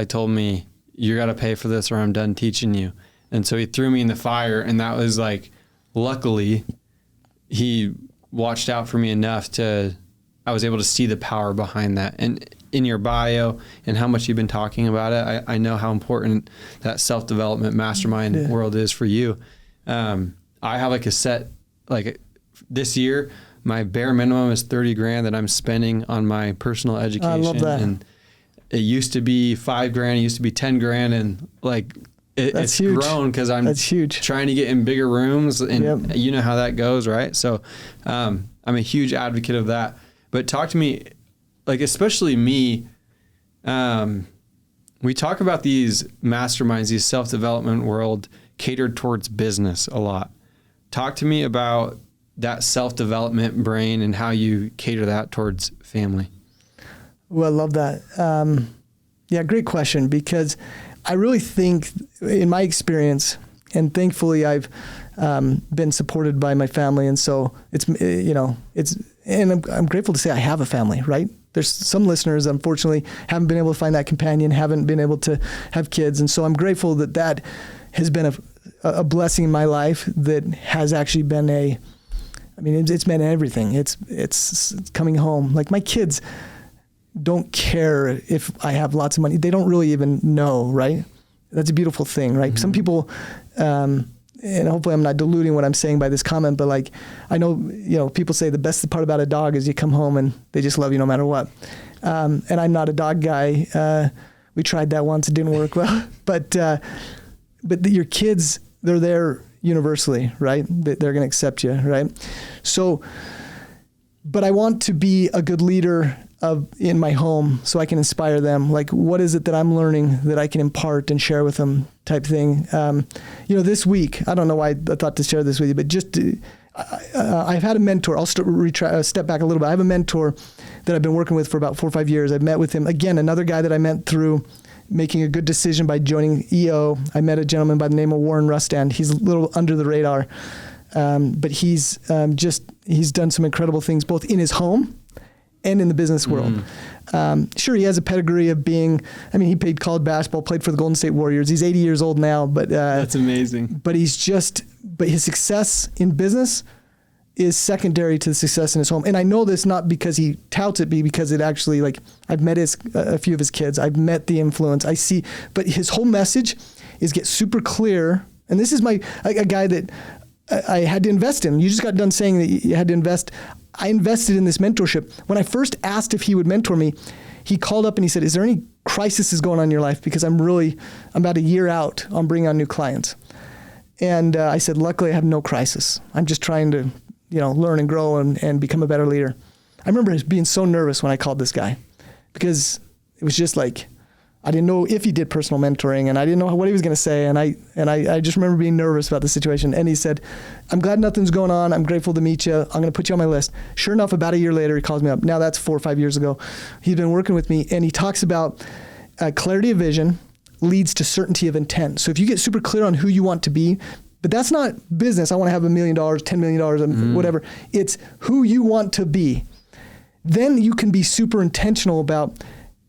told me, you got to pay for this or I'm done teaching you. And so he threw me in the fire, and that was luckily he watched out for me enough I was able to see the power behind that. And in your bio and how much you've been talking about it, I know how important that self-development mastermind world is for you. I have a set, this year, my bare minimum is $30,000 that I'm spending on my personal education. I love that. And it used to be $5,000, it used to be $10,000, and it's huge. Grown because I'm trying to get in bigger rooms, and you know how that goes, right? So I'm a huge advocate of that. But talk to me, especially me, we talk about these masterminds, these self-development world catered towards business a lot. Talk to me about that self-development brain and how you cater that towards family. Well, I love that. Great question, because I really think, in my experience, and thankfully I've been supported by my family, and so I'm grateful to say I have a family, right? There's some listeners, unfortunately, haven't been able to find that companion, haven't been able to have kids, and so I'm grateful that has been a blessing in my life that has actually been it's meant everything. It's coming home. My kids don't care if I have lots of money. They don't really even know, right? That's a beautiful thing, right? Mm-hmm. Some people, and hopefully I'm not diluting what I'm saying by this comment, but I know, people say the best part about a dog is you come home and they just love you no matter what. And I'm not a dog guy. We tried that once. It didn't work well. But your kids, they're there universally, right? They're going to accept you, right? So, but I want to be a good leader in my home so I can inspire them. What is it that I'm learning that I can impart and share with them, type thing. This week, I don't know why I thought to share this with you, but I've had a mentor. I'll step back a little bit. I have a mentor that I've been working with for about 4 or 5 years. I've met with him, again, another guy that I met through making a good decision by joining EO. I met a gentleman by the name of Warren Rustand. He's a little under the radar, but he's done some incredible things both in his home and in the business world. Sure, he has a pedigree of being, he played college basketball, played for the Golden State Warriors. He's 80 years old now, but that's amazing. But his success in business is secondary to the success in his home. And I know this not because he touts it, because it actually, I've met a few of his kids. I've met the influence. I see, but his whole message is get super clear. And this is a guy that I had to invest in. You just got done saying that you had to invest. I invested in this mentorship. When I first asked if he would mentor me, he called up and he said, is there any crises going on in your life? Because I'm about a year out on bringing on new clients. And I said, luckily I have no crisis. I'm just trying to, learn and grow and become a better leader. I remember being so nervous when I called this guy, because it was just I didn't know if he did personal mentoring, and I didn't know what he was going to say. And I just remember being nervous about the situation. And he said, I'm glad nothing's going on. I'm grateful to meet you. I'm going to put you on my list. Sure enough, about a year later, he calls me up. Now that's 4 or 5 years ago. He's been working with me, and he talks about clarity of vision leads to certainty of intent. So if you get super clear on who you want to be, but that's not business. I want to have $1 million, $10 million, whatever. It's who you want to be. Then you can be super intentional about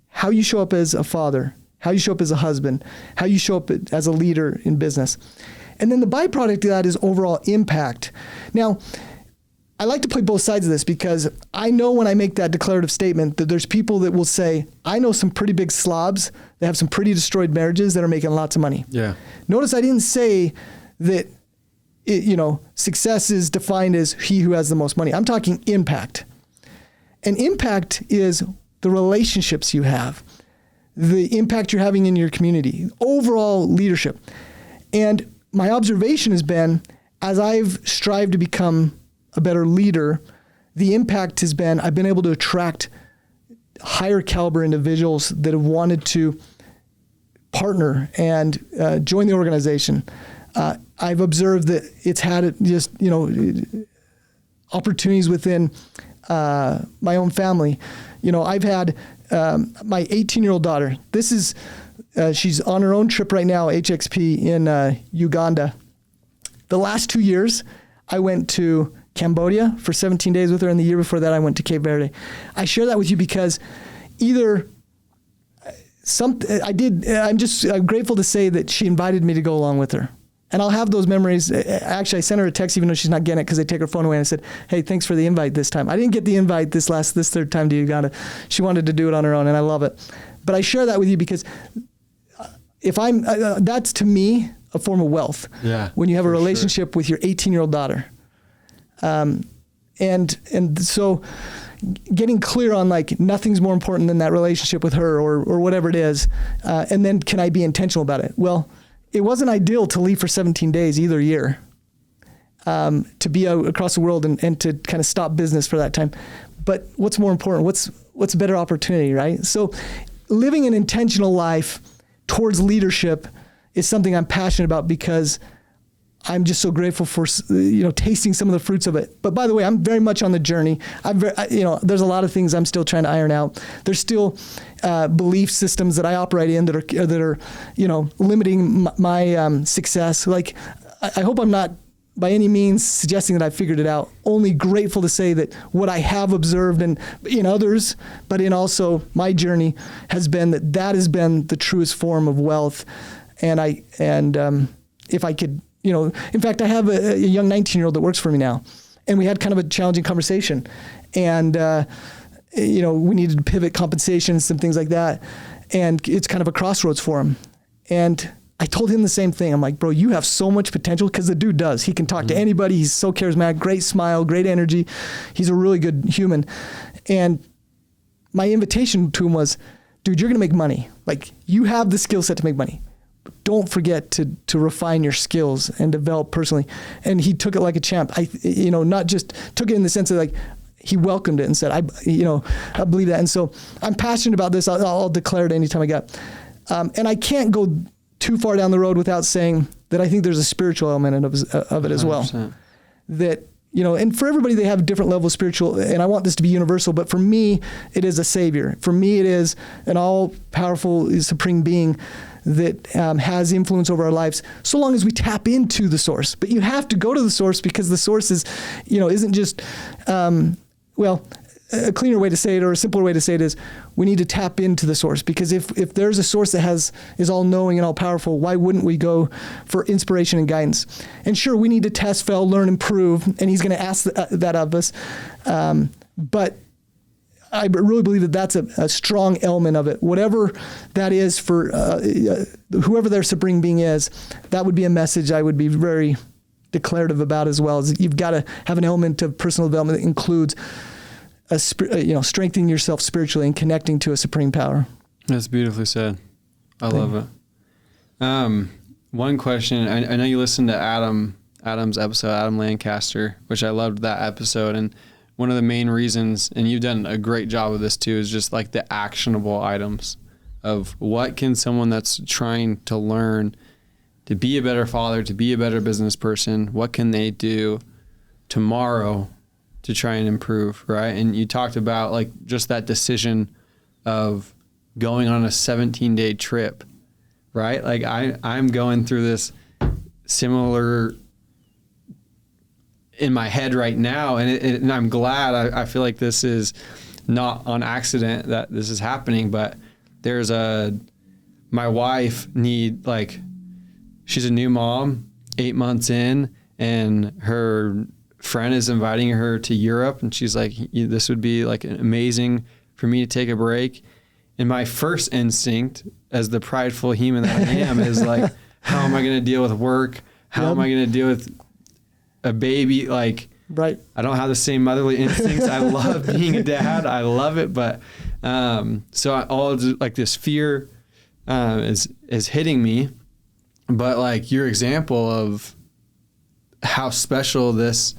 how you show up as a father, how you show up as a husband, how you show up as a leader in business. And then the byproduct of that is overall impact. Now, I like to play both sides of this, because I know when I make that declarative statement that there's people that will say, I know some pretty big slobs that have some pretty destroyed marriages that are making lots of money. Yeah. Notice I didn't say that success is defined as he who has the most money. I'm talking impact. And impact is the relationships you have, the impact you're having in your community, overall leadership. And my observation has been, as I've strived to become a better leader, the impact has been, I've been able to attract higher caliber individuals that have wanted to partner and join the organization, I've observed that it's had just, opportunities within my own family. I've had my 18-year-old daughter. This is, she's on her own trip right now, HXP in Uganda. The last 2 years, I went to Cambodia for 17 days with her, and the year before that, I went to Cape Verde. I share that with you because I'm grateful to say that she invited me to go along with her. And I'll have those memories. Actually, I sent her a text even though she's not getting it because they take her phone away. And I said, hey, thanks for the invite this time. I didn't get the invite this third time to Uganda. She wanted to do it on her own, and I love it. But I share that with you because that's to me a form of wealth. Yeah, when you have a relationship with your 18-year-old daughter. And so getting clear on like nothing's more important than that relationship with her or whatever it is. And then can I be intentional about it? Well, it wasn't ideal to leave for 17 days either year, to be out across the world and to kind of stop business for that time. But what's more important? What's a better opportunity, right? So living an intentional life towards leadership is something I'm passionate about because I'm just so grateful for, tasting some of the fruits of it. But by the way, I'm very much on the journey. There's a lot of things I'm still trying to iron out. There's still belief systems that I operate in that are limiting my success. Like, I hope I'm not by any means suggesting that I figured it out. Only grateful to say that what I have observed in others, but in also my journey, has been that has been the truest form of wealth. And if I could. In fact, I have a young 19-year-old that works for me now, and we had kind of a challenging conversation, and we needed to pivot compensation and some things like that, and it's kind of a crossroads for him. And I told him the same thing. I'm like, bro, you have so much potential, because the dude does. He can talk to anybody. He's so charismatic, great smile, great energy. He's a really good human. And my invitation to him was, dude, you're going to make money. Like, you have the skill set to make money. Don't forget to refine your skills and develop personally. And he took it like a champ. Not just took it in the sense of like, he welcomed it and said, I believe that. And so I'm passionate about this. I'll declare it anytime I get. And I can't go too far down the road without saying that I think there's a spiritual element of it as well. 100%. That, and for everybody, they have a different level of spiritual, and I want this to be universal, but for me, it is a savior. For me, it is an all-powerful supreme being that has influence over our lives, so long as we tap into the source. But you have to go to the source, because the source is, isn't just, a cleaner way to say it, or a simpler way to say it, is we need to tap into the source. Because if there's a source that is all knowing and all powerful, why wouldn't we go for inspiration and guidance? And sure, we need to test, fail, learn, improve, and he's going to ask that of us. But I really believe that that's a strong element of it. Whatever that is for whoever their supreme being is, that would be a message I would be very declarative about as well. Is you've got to have an element of personal development that includes strengthening yourself spiritually and connecting to a supreme power. That's beautifully said. I love it. One question. I know you listened to Adam's episode, Adam Lancaster, which I loved that episode. And one of the main reasons, and you've done a great job of this too, is just like the actionable items of what can someone that's trying to learn to be a better father, to be a better business person, what can they do tomorrow to try and improve, right? And you talked about like just that decision of going on a 17-day trip, right? Like I'm going through this similar in my head right now, and I'm glad. I feel like this is not on accident that this is happening, but there's my wife she's a new mom, 8 months in, and her friend is inviting her to Europe, and she's like, this would be like amazing for me to take a break. And my first instinct as the prideful human that I am is like, how am I going to deal with work? How am I going to deal with a baby? Like, right. I don't have the same motherly instincts. I love being a dad. I love it. But, all like this fear, is hitting me, but like your example of how special this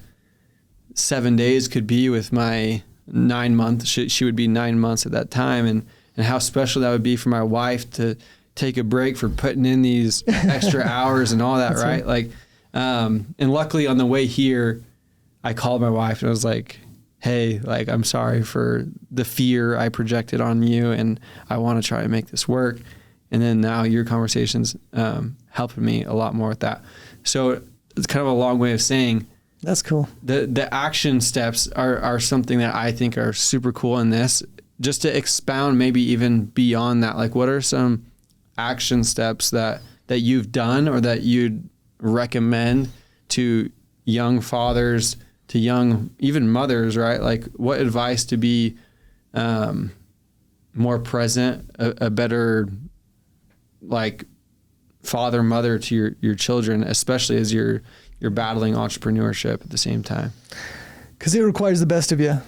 7 days could be with my 9 month, she would be 9 months at that time. And how special that would be for my wife to take a break for putting in these extra hours and all that, right? Like, and luckily on the way here, I called my wife and I was like, hey, like, I'm sorry for the fear I projected on you, and I want to try to make this work. And then now your conversations helping me a lot more with that. So it's kind of a long way of saying, that's cool. The action steps are something that I think are super cool in this. Just to expound maybe even beyond that, like, what are some action steps that you've done or that you'd recommend to young fathers, to young, even mothers, right? Like, what advice to be more present, a better, like, father, mother to your children, especially as you're battling entrepreneurship at the same time? Because it requires the best of you,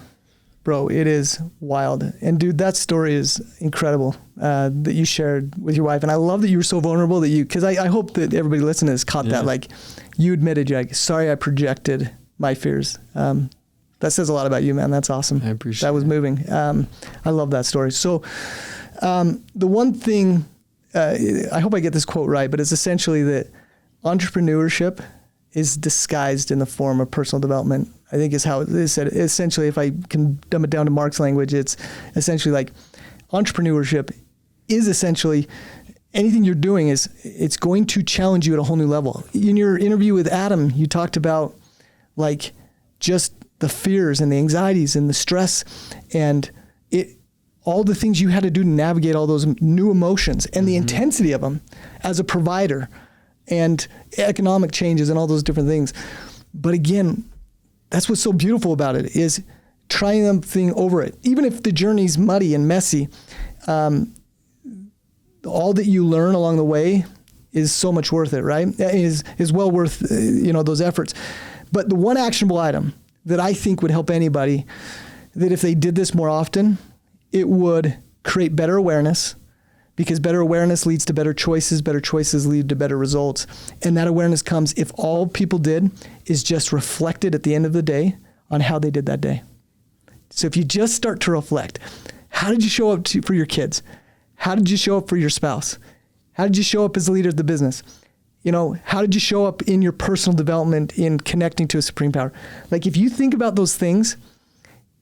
bro. It is wild. And dude, that story is incredible that you shared with your wife. And I love that you were so vulnerable because I hope that everybody listening has caught that. Like, you admitted, you're like, sorry, I projected my fears. That says a lot about you, man. That's awesome. I appreciate that. Was moving. I love that story. So the one thing, I hope I get this quote right, but it's essentially that entrepreneurship is disguised in the form of personal development, I think is how it is said. Essentially, if I can dumb it down to Mark's language, it's essentially like entrepreneurship is essentially anything you're doing it's going to challenge you at a whole new level. In your interview with Adam, you talked about like just the fears and the anxieties and the stress and all the things you had to do to navigate all those new emotions and the intensity of them as a provider and economic changes and all those different things. But again, that's what's so beautiful about it is trying something over it. Even if the journey's muddy and messy, all that you learn along the way is so much worth it, right? Is well worth, those efforts. But the one actionable item that I think would help anybody, that if they did this more often, it would create better awareness, because better awareness leads to better choices lead to better results. And that awareness comes if all people did is just reflected at the end of the day on how they did that day. So if you just start to reflect, how did you show up for your kids? How did you show up for your spouse? How did you show up as a leader of the business? How did you show up in your personal development in connecting to a supreme power? Like, if you think about those things,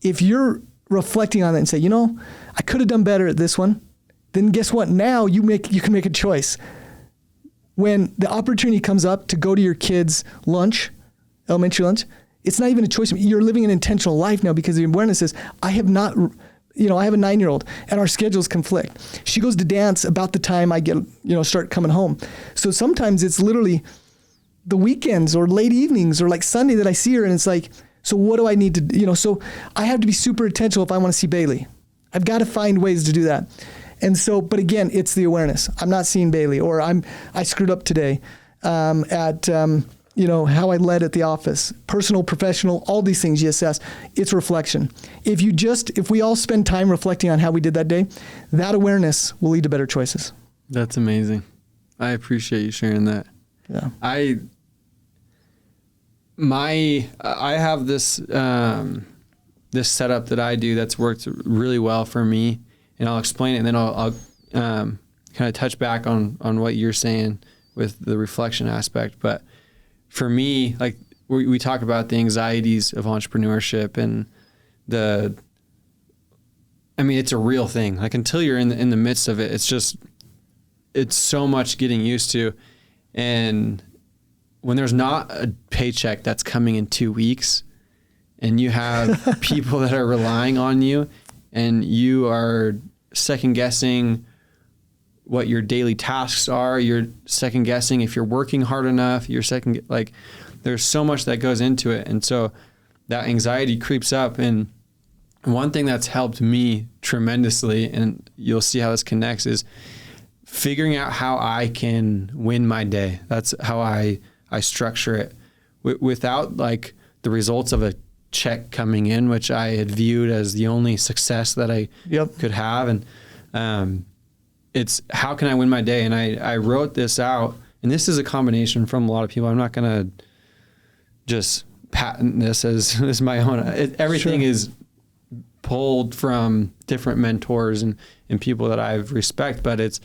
if you're reflecting on it and say, I could have done better at this one, then guess what? Now you can make a choice. When the opportunity comes up to go to your kids' lunch, elementary lunch, it's not even a choice. You're living an intentional life now because the awareness is, I have a 9-year-old and our schedules conflict. She goes to dance about the time I get, start coming home. So sometimes it's literally the weekends or late evenings or like Sunday that I see her, and it's like, so what do I need to, so I have to be super intentional if I want to see Bailey. I've got to find ways to do that. And so, but again, it's the awareness. I'm not seeing Bailey, or I screwed up today at how I led at the office, personal, professional, all these things you assess. It's reflection. If we all spend time reflecting on how we did that day, that awareness will lead to better choices. That's amazing. I appreciate you sharing that. Yeah. I have this this setup that I do that's worked really well for me, and I'll explain it, and then I'll kind of touch back on what you're saying with the reflection aspect. But for me, like we talk about the anxieties of entrepreneurship and it's a real thing. Like, until you're in the midst of it, it's so much getting used to. And when there's not a paycheck that's coming in 2 weeks, and you have people that are relying on you, and you are second guessing what your daily tasks are, you're second guessing if you're working hard enough, there's so much that goes into it. And so that anxiety creeps up. And one thing that's helped me tremendously, and you'll see how this connects, is figuring out how I can win my day. That's how I structure it without like the results of a check coming in, which I had viewed as the only success that I could have. And it's how can I win my day? And I wrote this out, and this is a combination from a lot of people. I'm not going to just patent this as my own. Everything is pulled from different mentors and people that I respect, but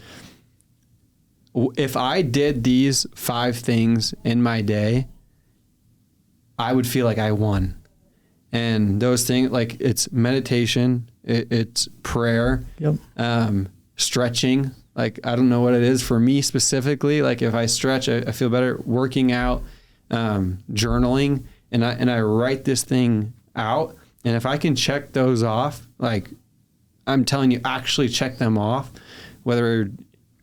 if I did these 5 things in my day, I would feel like I won. And those things, like it's meditation, it's prayer, stretching. Like, I don't know what it is for me specifically. Like if I stretch, I feel better. Working out, journaling, and I write this thing out. And if I can check those off, like I'm telling you, actually check them off, whether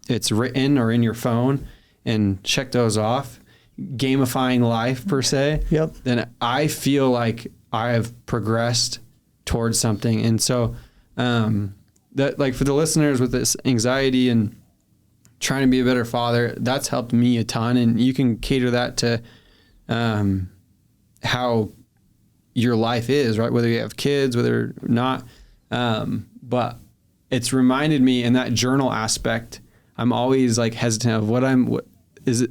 it's written or in your phone, and check those off, gamifying life per se, then I feel like I have progressed towards something. And so that, like, for the listeners with this anxiety and trying to be a better father, that's helped me a ton. And you can cater that to how your life is, right? Whether you have kids, whether or not. But it's reminded me in that journal aspect, I'm always like hesitant of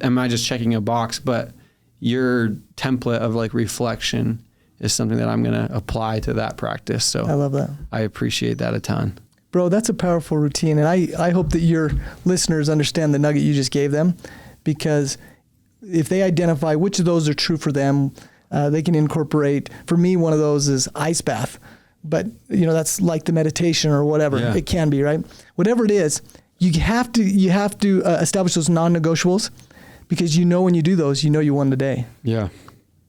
am I just checking a box? But your template of like reflection is something that I'm going to apply to that practice. So I love that. I appreciate that a ton. Bro, that's a powerful routine. And I hope that your listeners understand the nugget you just gave them, because if they identify which of those are true for them, they can incorporate. For me, one of those is ice bath, but that's like the meditation or whatever it can be, right? Whatever it is, you have to establish those non-negotiables, because when you do those, you won the day. Yeah.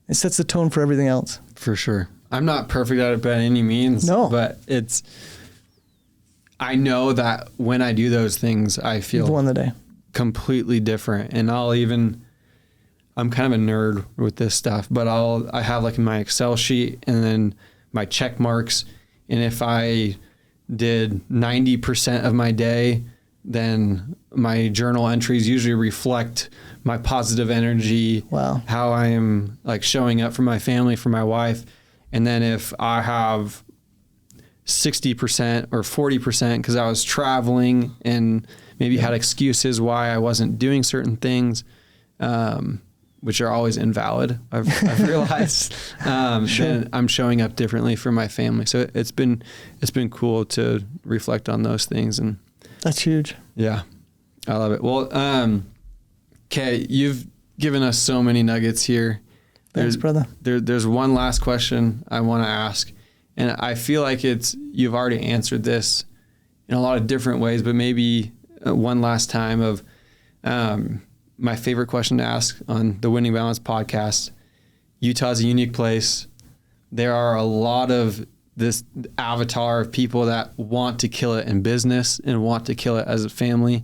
It sets the tone for everything else. For sure. I'm not perfect at it by any means. No. But I know that when I do those things, I feel you've won the day. Completely different. And I'm kind of a nerd with this stuff, but I have like my Excel sheet and then my check marks. And if I did 90% of my day, then my journal entries usually reflect my positive energy, how I am like showing up for my family, for my wife. And then if I have 60% or 40% because I was traveling and maybe had excuses why I wasn't doing certain things, which are always invalid, I've realized, then I'm showing up differently for my family. So it's been cool to reflect on those things. And that's huge. Yeah, I love it. Well, okay, you've given us so many nuggets here. Thanks, brother. There's one last question I want to ask, and I feel like you've already answered this in a lot of different ways, but maybe one last time of my favorite question to ask on the Winning Balance podcast. Utah's a unique place. There are a lot of this avatar of people that want to kill it in business and want to kill it as a family,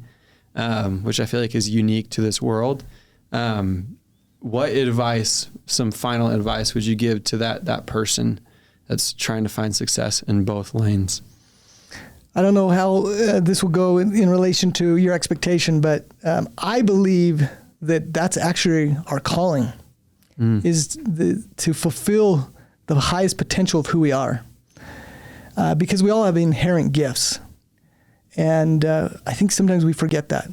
which I feel like is unique to this world. What advice, some final advice, would you give to that person that's trying to find success in both lanes? I don't know how this will go in relation to your expectation, but I believe that that's actually our calling, is to fulfill the highest potential of who we are. Because we all have inherent gifts. And I think sometimes we forget that.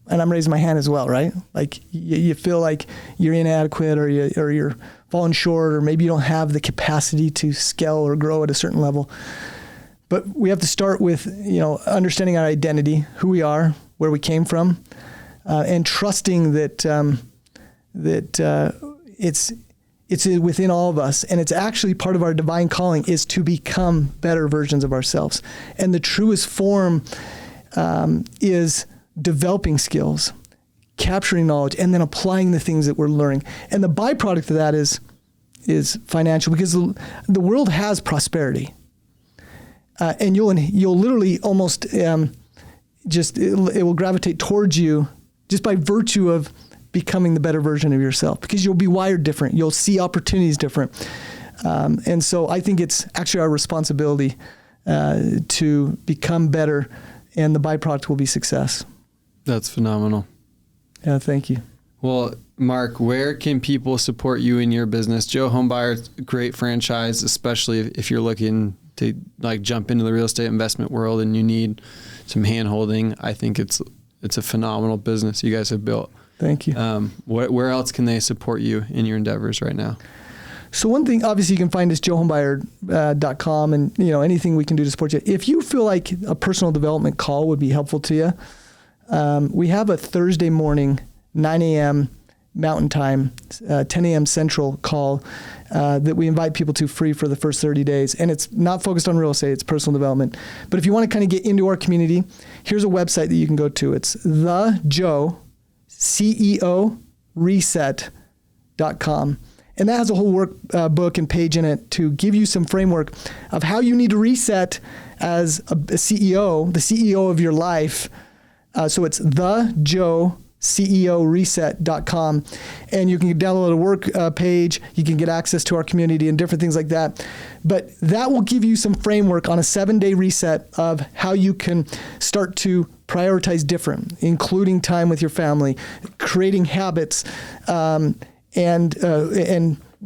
And I'm raising my hand as well, right? Like you feel like you're inadequate or you're falling short, or maybe you don't have the capacity to scale or grow at a certain level. But we have to start with, understanding our identity, who we are, where we came from, and trusting that it's within all of us, and it's actually part of our divine calling is to become better versions of ourselves. And the truest form is developing skills, capturing knowledge, and then applying the things that we're learning. And the byproduct of that is financial, because the world has prosperity. And you'll literally almost it will gravitate towards you just by virtue of becoming the better version of yourself, because you'll be wired different. You'll see opportunities different. And so I think it's actually our responsibility to become better, and the byproduct will be success. That's phenomenal. Yeah, thank you. Well, Mark, where can people support you in your business? Joe Homebuyer, great franchise, especially if you're looking to like jump into the real estate investment world and you need some hand holding. I think it's a phenomenal business you guys have built. Thank you. Where else can they support you in your endeavors right now? So one thing, obviously, you can find us joehomebuyer.com, and anything we can do to support you. If you feel like a personal development call would be helpful to you, We have a Thursday morning, 9 a.m. Mountain Time, 10 a.m. Central call that we invite people to free for the first 30 days. And it's not focused on real estate, it's personal development. But if you want to kind of get into our community, here's a website that you can go to. It's the Joe CEO Reset.com. And that has a whole workbook and page in it to give you some framework of how you need to reset as a CEO, the CEO of your life. So it's the Joe CEO Reset.com. And you can download a work page. You can get access to our community and different things like that. But that will give you some framework on a 7-day reset of how you can start to prioritize different, including time with your family, creating habits, and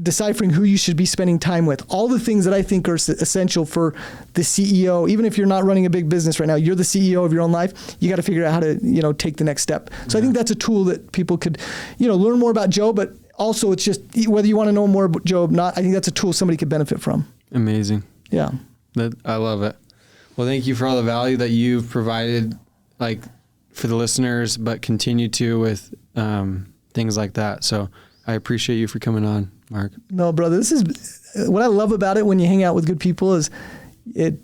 deciphering who you should be spending time with. All the things that I think are essential for the CEO. Even if you're not running a big business right now, you're the CEO of your own life. You got to figure out how to, take the next step. So I think that's a tool that people could, learn more about Joe, but also it's just whether you want to know more about Joe or not, I think that's a tool somebody could benefit from. Amazing. Yeah. I love it. Well, thank you for all the value that you've provided, like for the listeners, but continue to with things like that. So I appreciate you for coming on, Mark. No, brother, this is what I love about it when you hang out with good people is it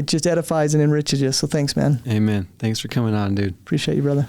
just edifies and enriches you. So thanks, man. Amen. Thanks for coming on, dude. Appreciate you, brother.